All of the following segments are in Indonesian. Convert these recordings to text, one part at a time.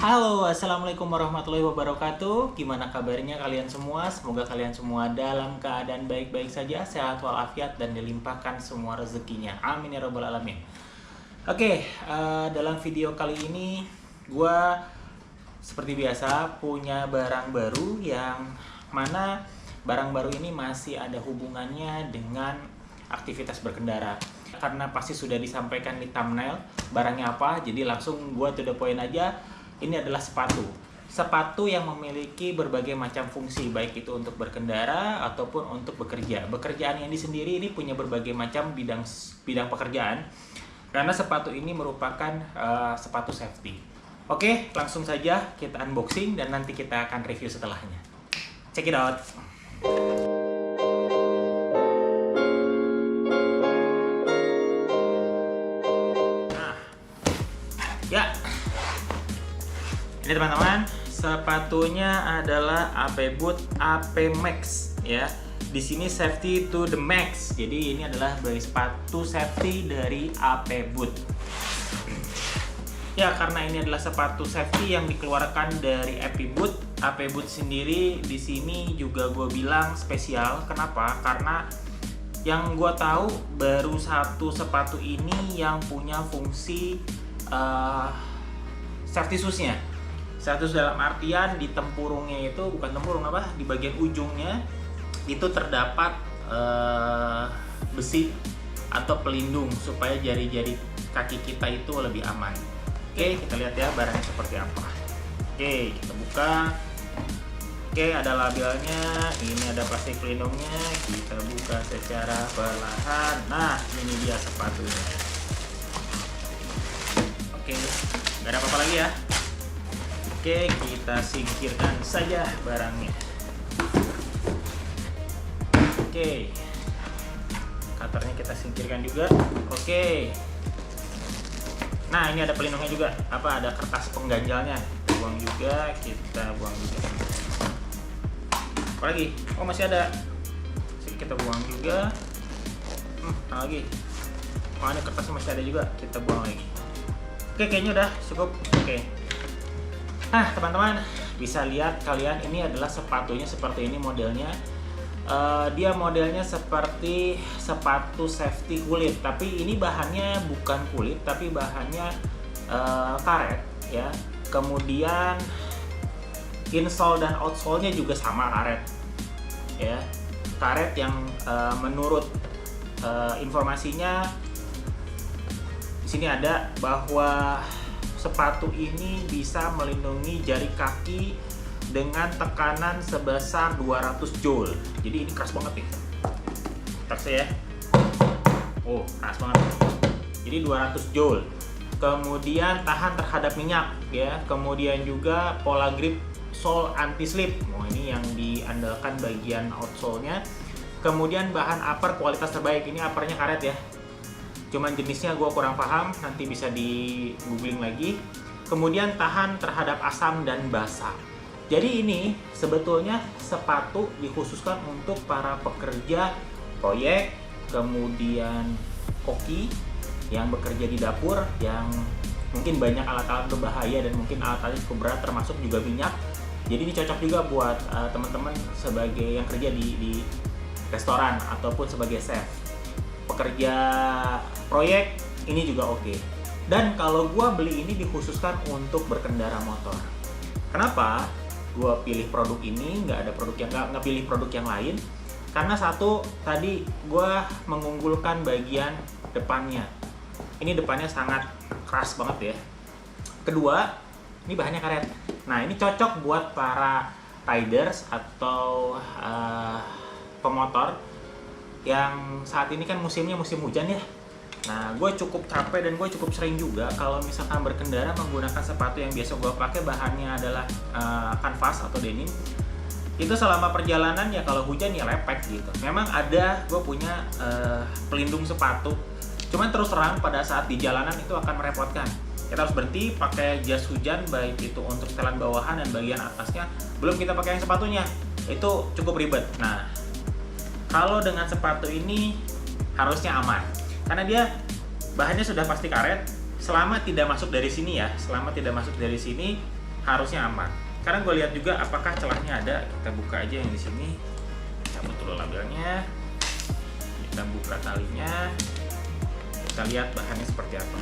Halo, assalamualaikum warahmatullahi wabarakatuh. Gimana kabarnya kalian semua? Semoga kalian semua dalam keadaan baik-baik saja, sehat walafiat dan dilimpahkan semua rezekinya. Amin ya robbal alamin. Oke, dalam video kali ini gue seperti biasa punya barang baru yang mana barang baru ini masih ada hubungannya dengan aktivitas berkendara. Karena pasti sudah disampaikan di thumbnail barangnya apa, jadi langsung gue to the point aja. Ini adalah sepatu yang memiliki berbagai macam fungsi, baik itu untuk berkendara ataupun untuk bekerja. Bekerjaan yang sendiri ini punya berbagai macam bidang pekerjaan, karena sepatu ini merupakan sepatu safety. Oke, langsung saja kita unboxing dan nanti kita akan review setelahnya. Check it out. Nah, ya. Ini teman-teman, sepatunya adalah AP Boot AP Max ya. Di sini safety to the max. Jadi ini adalah dari sepatu safety dari AP Boot. Ya, karena ini adalah sepatu safety yang dikeluarkan dari AP Boot. AP Boot sendiri di sini juga gue bilang spesial. Kenapa? Karena yang gue tahu baru satu sepatu ini yang punya fungsi safety shoes-nya. Satu dalam artian di tempurungnya itu, bukan tempurung apa, di bagian ujungnya itu terdapat besi atau pelindung supaya jari-jari kaki kita itu lebih aman. Oke, kita lihat ya barangnya seperti apa. Oke, kita buka. Oke, ada labelnya, ini ada plastik pelindungnya. Kita buka secara perlahan. Nah, ini dia sepatunya. Oke, nggak ada apa-apa lagi ya. Oke, kita singkirkan saja barangnya. Oke, cutternya kita singkirkan juga. Oke. Nah, ini ada pelindungnya juga. Apa? Ada kertas pengganjalnya. Kita buang juga. Kita buang juga. Apa lagi? Oh, masih ada. Kita buang juga. Apa lagi? Oh, ini kertasnya masih ada juga. Kita buang lagi. Oke, kayaknya udah cukup. Oke. Nah, teman-teman, bisa lihat kalian ini adalah sepatunya seperti ini modelnya. Dia modelnya seperti sepatu safety kulit, tapi ini bahannya bukan kulit, tapi bahannya karet ya. Kemudian insole dan outsole-nya juga sama karet ya. Karet yang menurut informasinya di sini ada bahwa sepatu ini bisa melindungi jari kaki dengan tekanan sebesar 200 joule. Jadi ini keras banget nih. Tes ya. Oh, keras banget. Jadi 200 joule. Kemudian tahan terhadap minyak ya. Kemudian juga pola grip sole anti slip. Oh, ini yang diandalkan bagian outsole-nya. Kemudian bahan upper kualitas terbaik. Ini uppernya karet ya. Cuman jenisnya gue kurang paham, nanti bisa di googling lagi. Kemudian tahan terhadap asam dan basah. Jadi ini sebetulnya sepatu dikhususkan untuk para pekerja proyek, kemudian koki yang bekerja di dapur, yang mungkin banyak alat-alat berbahaya dan mungkin alat-alat cukup berat termasuk juga minyak. Jadi ini cocok juga buat teman-teman sebagai yang kerja di restoran ataupun sebagai chef. Pekerja proyek ini juga oke. Dan kalau gua beli ini dikhususkan untuk berkendara motor. Kenapa gua pilih produk ini, nggak pilih produk yang lain? Karena satu, tadi gua mengunggulkan bagian depannya. Ini depannya sangat keras banget ya. Kedua, ini bahannya karet. Nah, ini cocok buat para riders atau pemotor yang saat ini kan musimnya musim hujan ya. Nah, gue cukup capek dan gue cukup sering juga kalau misalkan berkendara menggunakan sepatu yang biasa gue pakai bahannya adalah kanvas atau denim. Itu selama perjalanan ya kalau hujan ya lepek gitu. Memang ada gue punya pelindung sepatu. Cuman terus terang pada saat di jalanan itu akan merepotkan. Kita harus berhenti pakai jas hujan baik itu untuk setelan bawahan dan bagian atasnya. Belum kita pakai yang sepatunya. Itu cukup ribet. Nah, kalau dengan sepatu ini harusnya aman, karena dia bahannya sudah pasti karet. Selama tidak masuk dari sini ya, selama tidak masuk dari sini, harusnya aman. Sekarang gue lihat juga apakah celahnya ada. Kita buka aja yang di sini, cabut dulu labelnya, kita buka talinya, kita lihat bahannya seperti apa.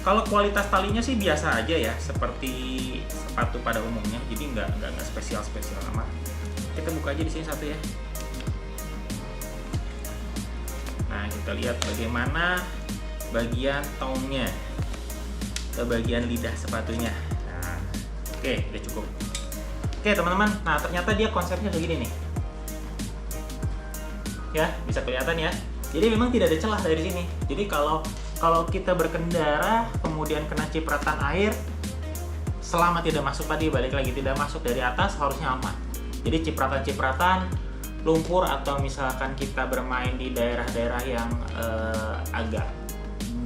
Kalau kualitas talinya sih biasa aja ya, seperti sepatu pada umumnya, jadi nggak spesial amat. Kita buka aja di sini satu ya. Nah, kita lihat bagaimana bagian tongnya ke bagian lidah sepatunya. Nah, oke, udah cukup. Oke teman-teman, nah ternyata dia konsepnya begini nih. Ya, bisa kelihatan ya. Jadi memang tidak ada celah dari sini. Jadi kalau kita berkendara kemudian kena cipratan air, selama tidak masuk tadi, balik lagi tidak masuk dari atas, harusnya aman. Jadi cipratan-cipratan, lumpur, atau misalkan kita bermain di daerah-daerah yang agak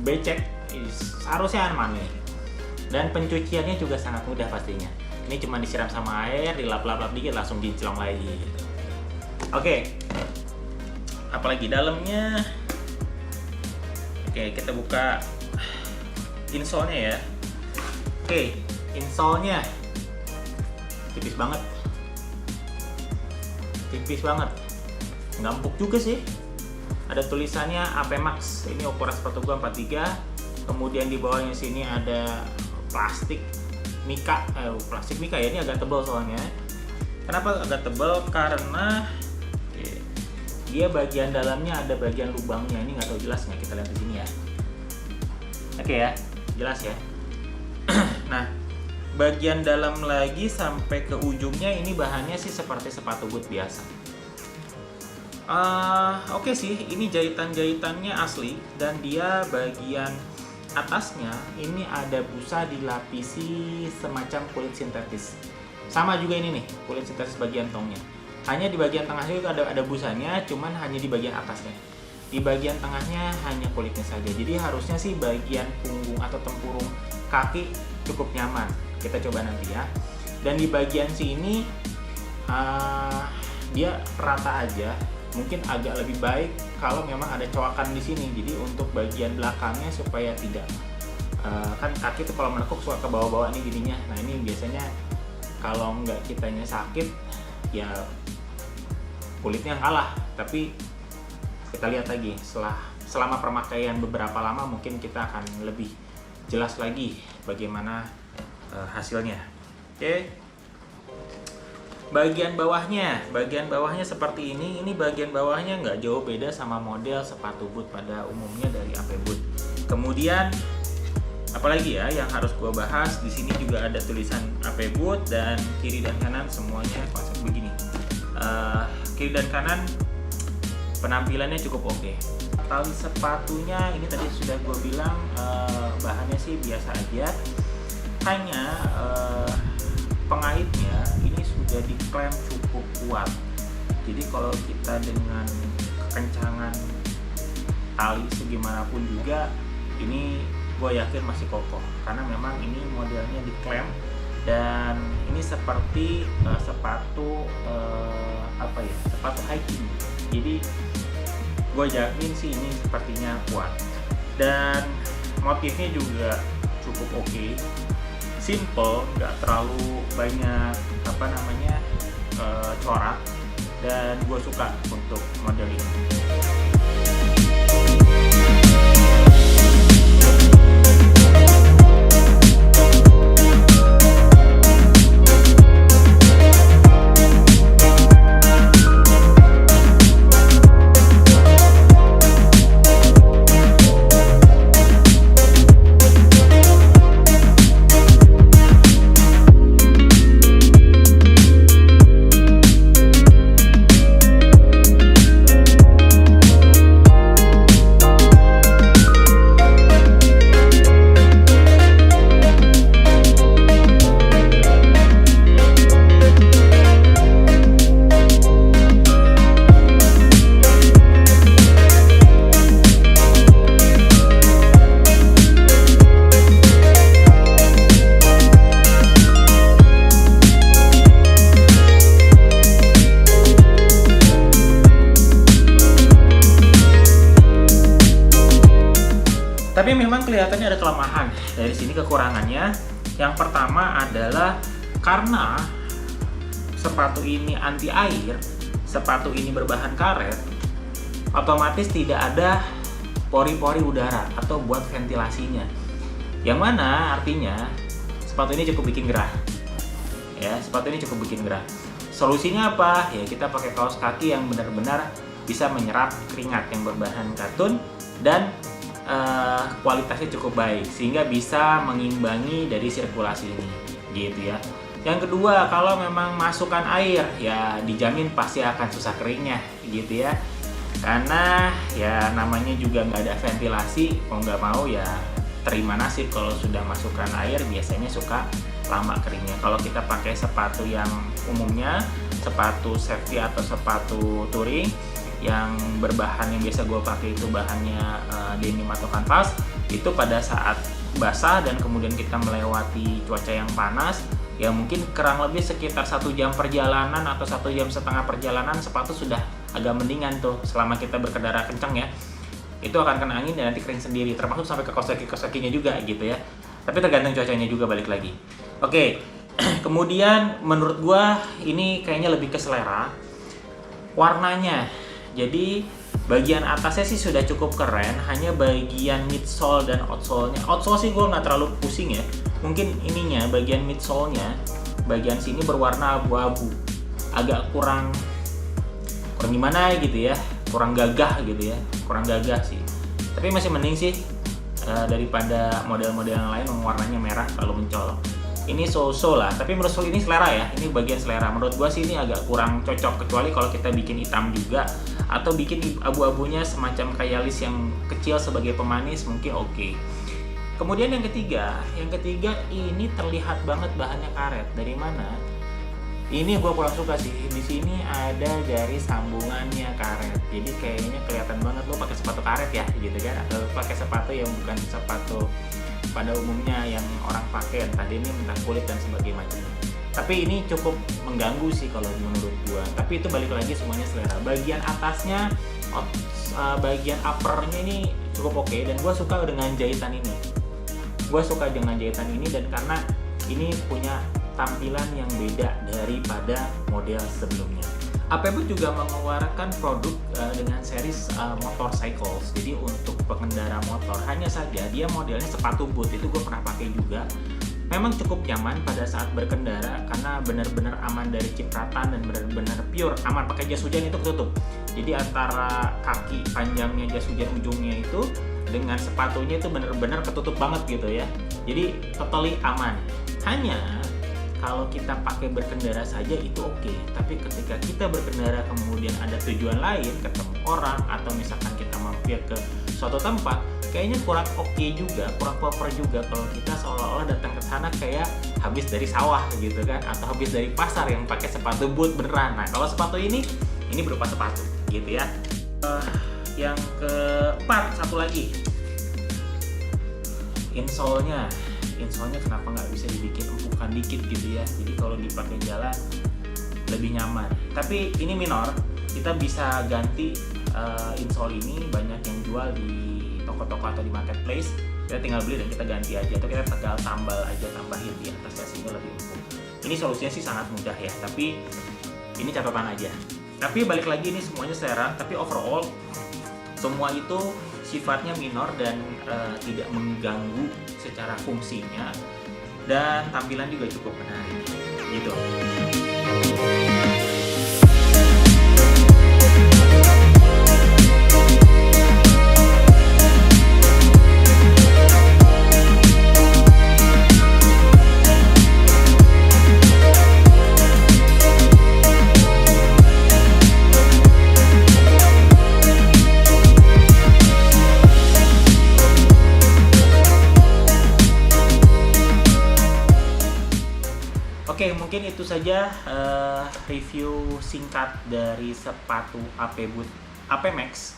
becek, harusnya aman nih. Dan pencuciannya juga sangat mudah pastinya. Ini cuma disiram sama air, dilap-lap dikit, langsung dicelong lagi. Oke, apalagi dalamnya. Oke, kita buka insole-nya ya. Oke, insole-nya tipis banget, nggak empuk juga sih. Ada tulisannya AP Max. Ini ukuran sepatu gua 43. Kemudian di bawahnya sini ada plastik mika ya. Ini agak tebal soalnya. Kenapa agak tebal? Karena dia bagian dalamnya ada bagian lubangnya. Ini nggak tahu jelas nggak, kita lihat di sini ya. Oke ya, jelas ya. Nah, bagian dalam lagi sampai ke ujungnya ini bahannya sih seperti sepatu boot biasa. Oke sih, ini jahitan-jahitannya asli, dan dia bagian atasnya ini ada busa dilapisi semacam kulit sintetis. Sama juga ini nih, kulit sintetis bagian tongnya. Hanya di bagian tengahnya itu ada busanya, cuman hanya di bagian atasnya. Di bagian tengahnya hanya kulitnya saja. Jadi harusnya sih bagian punggung atau tempurung kaki cukup nyaman. Kita coba nanti ya. Dan di bagian sini dia rata aja. Mungkin agak lebih baik kalau memang ada coakan di sini. Jadi untuk bagian belakangnya supaya tidak kan kaki tuh kalau menekuk suka ke bawah-bawah nih jadinya. Nah ini biasanya kalau nggak kitanya sakit ya kulitnya kalah. Tapi kita lihat lagi selama pemakaian beberapa lama mungkin kita akan lebih jelas lagi bagaimana hasilnya. Oke. Bagian bawahnya seperti ini. Ini bagian bawahnya nggak jauh beda sama model sepatu boot pada umumnya dari AP Boot. Kemudian apalagi ya yang harus gua bahas, di sini juga ada tulisan AP Boot, dan kiri dan kanan semuanya konsep begini. Kiri dan kanan penampilannya cukup oke. Tali sepatunya ini tadi sudah gue bilang bahannya sih biasa aja. Hanya pengaitnya ini sudah diklaim cukup kuat. Jadi kalau kita dengan kekencangan tali segimanapun juga, ini gue yakin masih kokoh. Karena memang ini modelnya diklaim, dan ini seperti sepatu sepatu hiking. Jadi gue jamin sih ini sepertinya kuat, dan motifnya juga cukup oke. Simple, nggak terlalu banyak corak, dan gue suka untuk model ini. Tapi memang kelihatannya ada kelemahan. Dari sini kekurangannya, Yang pertama adalah karena sepatu ini anti air, sepatu ini berbahan karet, otomatis tidak ada pori-pori udara atau buat ventilasinya. Yang mana artinya sepatu ini cukup bikin gerah. Ya, sepatu ini cukup bikin gerah. Solusinya apa? Ya kita pakai kaos kaki yang benar-benar bisa menyerap keringat yang berbahan katun dan kualitasnya cukup baik sehingga bisa mengimbangi dari sirkulasi ini, gitu ya. Yang kedua, kalau memang masukkan air, ya dijamin pasti akan susah keringnya, gitu ya. Karena ya namanya juga nggak ada ventilasi, mau nggak mau ya terima nasib kalau sudah masukkan air biasanya suka lama keringnya. Kalau kita pakai sepatu yang umumnya, sepatu safety atau sepatu touring yang berbahan yang biasa gue pakai itu bahannya denim atau kanvas, itu pada saat basah dan kemudian kita melewati cuaca yang panas, ya mungkin kurang lebih sekitar 1 jam perjalanan atau 1 jam setengah perjalanan sepatu sudah agak mendingan tuh selama kita berkendara kencang ya. Itu akan kena angin dan nanti kering sendiri, termasuk sampai ke kaos kakinya juga gitu ya. Tapi tergantung cuacanya juga, balik lagi. Oke, kemudian menurut gua ini kayaknya lebih ke selera warnanya. Jadi bagian atasnya sih sudah cukup keren, hanya bagian midsole dan outsole-nya. Outsole sih gue nggak terlalu pusing ya. Mungkin ininya, bagian midsole-nya, bagian sini berwarna abu-abu. Agak kurang gimana gitu ya, kurang gagah gitu ya, kurang gagah sih. Tapi masih mending sih daripada model-model yang lain yang warnanya merah terlalu mencolok. Ini so-so lah, tapi menurut ini selera ya, ini bagian selera. Menurut gua sih ini agak kurang cocok, kecuali kalau kita bikin hitam juga atau bikin abu-abunya semacam kayak list yang kecil sebagai pemanis mungkin oke. Kemudian yang ketiga ini terlihat banget bahannya karet. Dari mana? Ini gua kurang suka sih. Di sini ada garis sambungannya karet. Jadi kayaknya kelihatan banget lo pakai sepatu karet ya, gitu kan? Atau pakai sepatu yang bukan sepatu pada umumnya yang orang pakai, entah denim, entah kulit dan sebagainya macamnya. Tapi ini cukup mengganggu sih kalau menurut gua. Tapi itu balik lagi semuanya selera. Bagian atasnya, bagian uppernya ini cukup oke dan gua suka dengan jahitan ini. Gua suka dengan jahitan ini dan karena ini punya tampilan yang beda daripada model sebelumnya. APBoot juga mengeluarkan produk dengan series motorcycles. Jadi untuk pengendara motor, hanya saja dia modelnya sepatu boot. Itu gue pernah pakai juga. Memang cukup nyaman pada saat berkendara karena benar-benar aman dari cipratan dan benar-benar pure aman. Pakai jas hujan itu ketutup. Jadi antara kaki panjangnya jas hujan ujungnya itu dengan sepatunya itu benar-benar ketutup banget gitu ya. Jadi totally aman. Hanya kalau kita pakai berkendara saja itu oke, tapi ketika kita berkendara kemudian ada tujuan lain, ketemu orang atau misalkan kita mampir ke suatu tempat, kayaknya kurang oke juga, kurang proper juga kalau kita seolah-olah datang ke sana kayak habis dari sawah gitu kan, atau habis dari pasar yang pakai sepatu boot beneran. Nah kalau sepatu ini berupa sepatu gitu ya. Yang keempat, satu lagi, insole-nya kenapa nggak bisa dibikin empukan dikit gitu ya, jadi kalau dipakai jalan lebih nyaman. Tapi ini minor, kita bisa ganti insole ini, banyak yang jual di toko-toko atau di marketplace. Kita tinggal beli dan kita ganti aja, atau kita tinggal tambahin di atasnya sehingga lebih empuk. Ini solusinya sih sangat mudah ya, tapi ini catatan aja. Tapi balik lagi, ini semuanya selera, tapi overall semua itu sifatnya minor dan tidak mengganggu secara fungsinya, dan tampilan juga cukup menarik gitu. Oke, mungkin itu saja review singkat dari sepatu APBoot AP Max.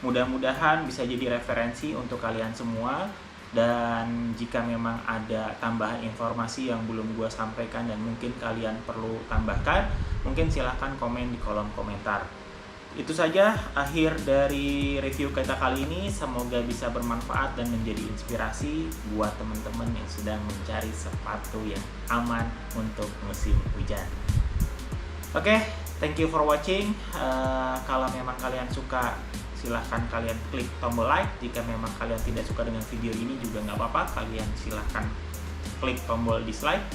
Mudah-mudahan bisa jadi referensi untuk kalian semua, dan jika memang ada tambahan informasi yang belum gua sampaikan dan mungkin kalian perlu tambahkan, mungkin silahkan komen di kolom komentar. Itu saja akhir dari review kita kali ini. Semoga bisa bermanfaat dan menjadi inspirasi buat teman-teman yang sedang mencari sepatu yang aman untuk musim hujan. Oke, thank you for watching. Kalau memang kalian suka, silahkan kalian klik tombol like. Jika memang kalian tidak suka dengan video ini juga nggak apa-apa, kalian silahkan klik tombol dislike.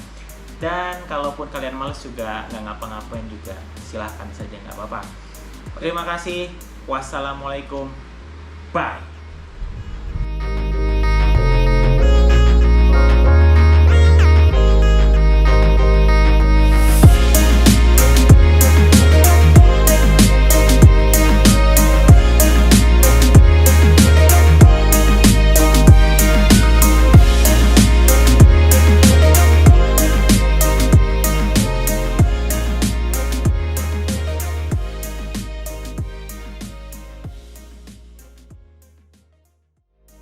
Dan kalaupun kalian males juga nggak ngapa-ngapain juga, silahkan saja, nggak apa-apa. Terima kasih. Wassalamualaikum. Bye.